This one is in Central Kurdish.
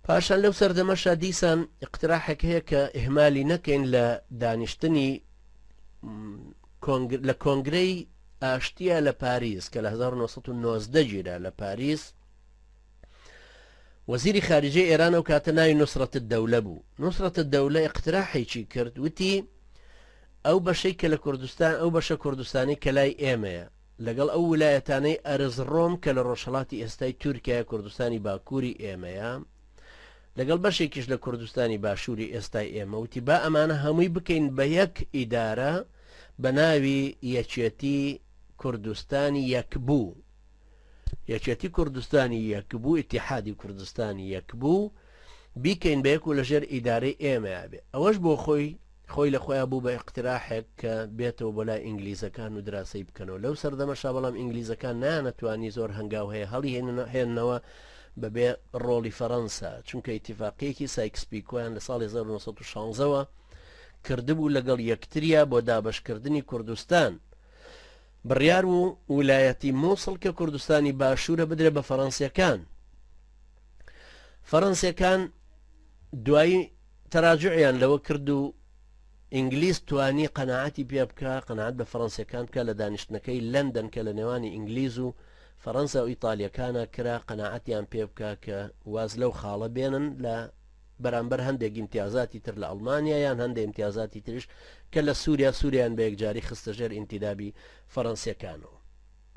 پاشان لەو سەردەمەشا دیسان اقتراحێک هەیە کە ئهمالی نەکەین لە دانیشتنی لە کۆنگرەی ئاشتیە لە پاریس کە لە 1990 گیرا لە پاریس وەزیری خارجەی ئێران و کاتە ناوی نوسرەت الدەولە بوو. نوسرەت الدەولە اقتراحێکی کرد، وتی ئەو بەشەی کە لە کوردستان ئەو بەشە کوردستانی کە لای ئێمەیە لەگەڵ ئەو ویلایەتانەی ئەرزڕۆم کە لە ڕۆژهەڵاتی ئێستای تورکیا کوردستانی باکووری ئێمەیە لەگەڵ بەشێکیش لە کوردستانی باشووری ئێستای ئێمە، وتی با ئەمانە هەمووی بکەین بە یەک ئیدارە بە ناوی یەکێتی کوردستانی یەکبوو. یەکێتی کوردستانی یەکبوو، ئیتیحادی کوردستانی یەکبوو، بیکەین بە یەک و لەژێر ئیدارەی ئێمەیە بێ. ئەوەش بۆ خۆی لە خۆیان بوو بە اقتراحێک کە بێتەوە بۆ لای ئینگلیزەکان و دراسی بکەنەوە. لەو سەردەمەشا بەڵام ئینگلیزەکان نانەتوانی زۆر هەنگاو هەیە هەڵی هێننەوە بەبێ ڕۆڵی فەڕەنسا، چونکە ئیتیفاقیەکی سایکس پیکۆیان لە ساڵی 1916ەوە کردبوو لەگەڵ یەکتریا بۆ دابەشکردنی کوردستان. بڕیار و ویلایەتی مووسڵ کە کوردستانی باشوورە بدرێ بە فەڕەنسیەکان. فەڕەنسیەکان دوایی تەراجعیان لەوە کرد و ئینگلیز توانی قەناعەتی پێ بکە، قەناعەت بە فەڕەنسیەکان کە لە دانیشتنەکەی لەندەن کە لە نێوانی ئینگلیز و فەڕەنسا و ئیتالیەکانە کرا قەناعەتیان پێ بکە کە واز لەو خاڵە بێنن لە بەرامبەر هەندێک امتیازاتی تر لە ئەڵمانیا یان هەندێک امتیازاتی تریش کە لە سووریا سووریان بە یەکجاری خستە ژێر ئینتیدابی فەڕەنسیەکانەوە.